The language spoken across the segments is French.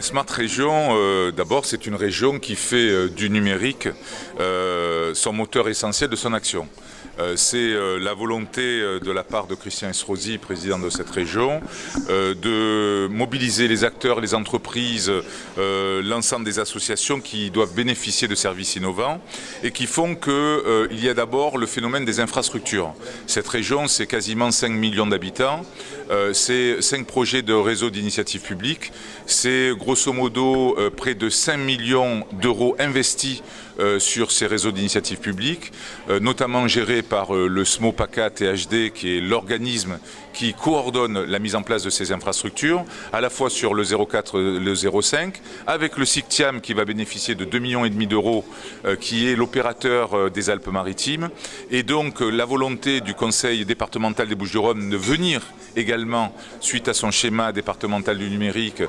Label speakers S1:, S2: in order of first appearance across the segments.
S1: Smart Région, d'abord, c'est une région qui fait du numérique son moteur essentiel de son action. C'est la volonté de la part de Christian Estrosi, président de cette région, de mobiliser les acteurs, les entreprises, l'ensemble des associations qui doivent bénéficier de services innovants et qui font qu'il y a d'abord le phénomène des infrastructures. Cette région, c'est quasiment 5 millions d'habitants, c'est 5 projets de réseau d'initiatives publiques, c'est grosso modo près de 5 millions d'euros investis sur ces réseaux d'initiatives publiques, notamment gérés par le SMO-PACA THD, qui est l'organisme qui coordonne la mise en place de ces infrastructures, à la fois sur le 04 et le 05, avec le SICTIAM qui va bénéficier de 2,5 millions d'euros, qui est l'opérateur des Alpes-Maritimes, et donc la volonté du Conseil départemental des Bouches-du-Rhône de venir également, suite à son schéma départemental du numérique,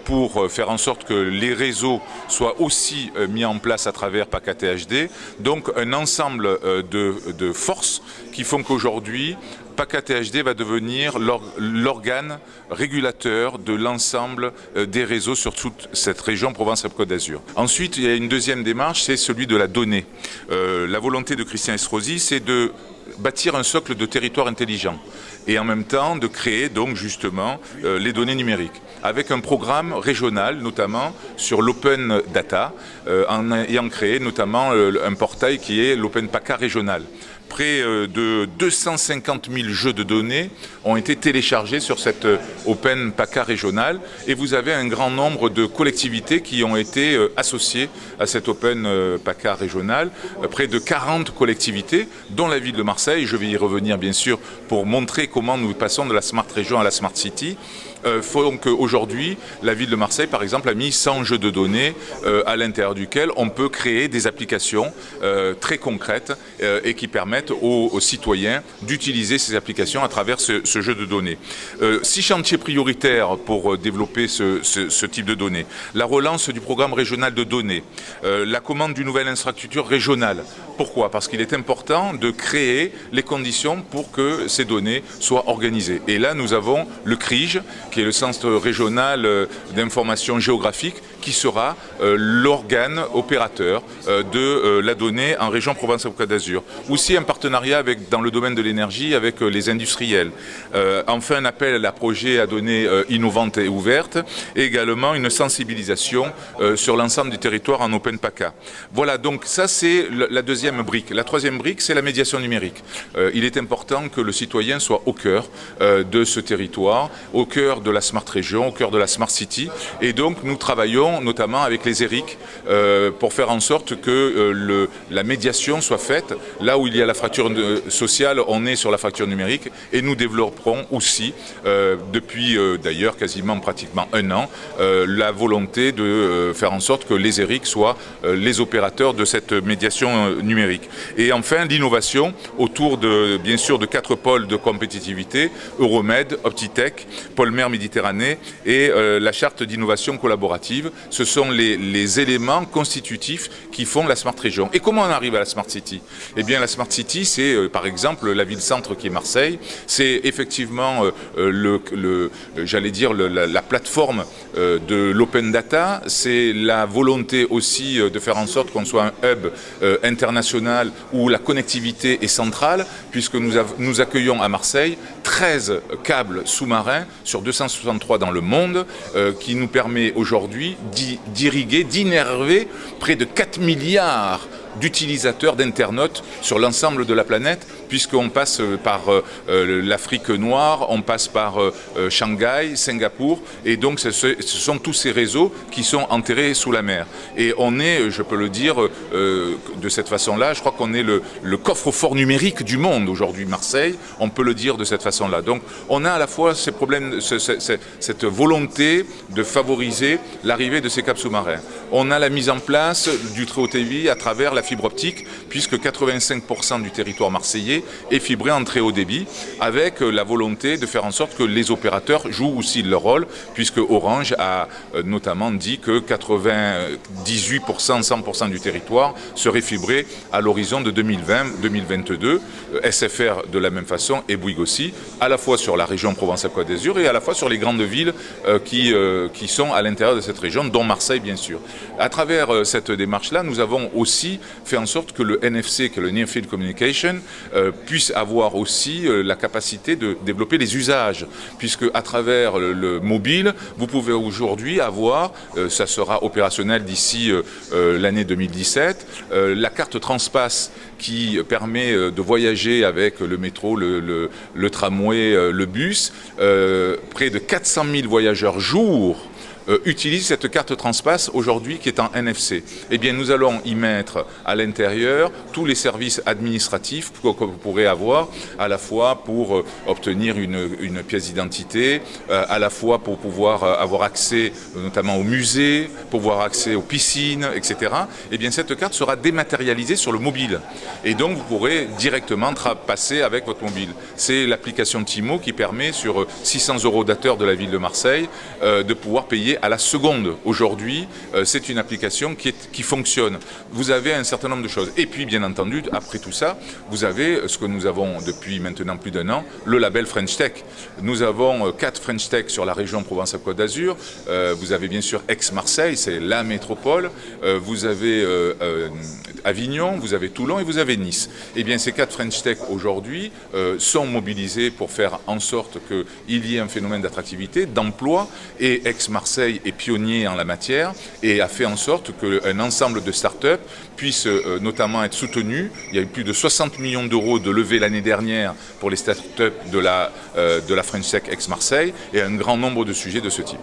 S1: pour faire en sorte que les réseaux soient aussi mis en place à travers PACA THD, donc un ensemble de forces qui font qu'aujourd'hui, PACA THD va devenir l'organe régulateur de l'ensemble des réseaux sur toute cette région Provence-Alpes-Côte d'Azur. Ensuite, il y a une deuxième démarche, c'est celui de la donnée. La volonté de Christian Estrosi, c'est de bâtir un socle de territoire intelligent et en même temps de créer donc justement les données numériques avec un programme régional notamment sur l'open data en ayant créé notamment un portail qui est l'Open PACA régional. Près de 250 000 jeux de données ont été téléchargés sur cette Open PACA régionale et vous avez un grand nombre de collectivités qui ont été associées à cette Open PACA régionale, près de 40 collectivités, dont la ville de Marseille. Je vais y revenir bien sûr pour montrer comment nous passons de la Smart Région à la Smart City. Donc aujourd'hui, la ville de Marseille, par exemple, a mis 100 jeux de données à l'intérieur duquel on peut créer des applications très concrètes et qui permettent aux citoyens d'utiliser ces applications à travers ce jeu de données. 6 chantiers prioritaires pour développer ce type de données. La relance du programme régional de données, la commande d'une nouvelle infrastructure régionale. Pourquoi? Parce qu'il est important de créer les conditions pour que ces données soient organisées. Et là, nous avons le CRIGE, qui est le Centre régional d'information géographique, qui sera l'organe opérateur de la donnée en région Provence-Alpes-Côte d'Azur. Aussi un partenariat dans le domaine de l'énergie avec les industriels. Enfin, un appel à projets à données innovantes et ouvertes, et également une sensibilisation sur l'ensemble du territoire en Open PACA. Voilà, donc ça c'est la deuxième brique. La troisième brique, c'est la médiation numérique. Il est important que le citoyen soit au cœur de ce territoire, au cœur de la Smart Région, au cœur de la Smart City. Et donc nous travaillons notamment avec les ERIC pour faire en sorte que la médiation soit faite. Là où il y a la fracture sociale, on est sur la fracture numérique et nous développerons aussi, depuis d'ailleurs quasiment pratiquement 1 an, la volonté de faire en sorte que les ERIC soient les opérateurs de cette médiation numérique. Et enfin, l'innovation autour bien sûr de 4 pôles de compétitivité, Euromed, Optitech, Polmer Méditerranée et la charte d'innovation collaborative. Ce sont les éléments constitutifs qui font la Smart Région. Et comment on arrive à la Smart City? Eh bien, la Smart City, c'est par exemple la ville-centre qui est Marseille. C'est effectivement j'allais dire la plateforme de l'open data. C'est la volonté aussi de faire en sorte qu'on soit un hub international où la connectivité est centrale, puisque nous accueillons à Marseille 13 câbles sous-marins sur 263 dans le monde, qui nous permet aujourd'hui d'irriguer, d'innerver près de 4 milliards d'utilisateurs d'internautes sur l'ensemble de la planète, puisqu'on passe par l'Afrique noire, on passe par Shanghai, Singapour, et donc ce sont tous ces réseaux qui sont enterrés sous la mer. Et on est, je peux le dire de cette façon-là, je crois qu'on est le coffre-fort numérique du monde aujourd'hui, Marseille, on peut le dire de cette façon-là. Donc on a à la fois ces problèmes, cette volonté de favoriser l'arrivée de ces câbles sous-marins. On a la mise en place du très haut débit à travers la fibre optique, puisque 85% du territoire marseillais Marseille est fibré en très haut débit, avec la volonté de faire en sorte que les opérateurs jouent aussi leur rôle, puisque Orange a notamment dit que 98%, 100% du territoire serait fibré à l'horizon de 2020-2022. SFR de la même façon et Bouygues aussi, à la fois sur la région Provence-Alpes-Côte d'Azur et à la fois sur les grandes villes qui sont à l'intérieur de cette région, dont Marseille bien sûr. À travers cette démarche-là, nous avons aussi fait en sorte que le NFC, que le Near Field Communication, puisse avoir aussi la capacité de développer les usages, puisque à travers le mobile, vous pouvez aujourd'hui avoir, ça sera opérationnel d'ici l'année 2017, la carte Transpass qui permet de voyager avec le métro, le tramway, le bus. Près de 400 000 voyageurs jour utilisent cette carte Transpass aujourd'hui qui est en NFC. Eh bien, nous allons y mettre à l'intérieur tous les services administratifs que vous pourrez avoir, à la fois pour obtenir une pièce d'identité, à la fois pour pouvoir avoir accès notamment aux musées, pour avoir accès aux piscines, etc. Eh bien, cette carte sera dématérialisée sur le mobile. Et donc, vous pourrez directement passer avec votre mobile. C'est l'application Timo qui permet, sur 600 eurodateurs de la ville de Marseille, de pouvoir payer à la seconde. Aujourd'hui, c'est une application qui fonctionne. Vous avez un certain nombre de choses. Et puis, bien entendu, après tout ça, vous avez ce que nous avons depuis maintenant plus d'1 an, le label French Tech. Nous avons 4 French Tech sur la région Provence-Alpes-Côte d'Azur. Vous avez bien sûr Aix-Marseille, c'est la métropole. Vous avez Avignon, vous avez Toulon et vous avez Nice. Eh bien, ces 4 French Tech aujourd'hui sont mobilisés pour faire en sorte qu'il y ait un phénomène d'attractivité, d'emploi, et Aix-Marseille est pionnier en la matière et a fait en sorte qu'un ensemble de start-up puisse notamment être soutenu. Il y a eu plus de 60 millions d'euros de levée l'année dernière pour les start-up de la French Tech Aix-Marseille et un grand nombre de sujets de ce type.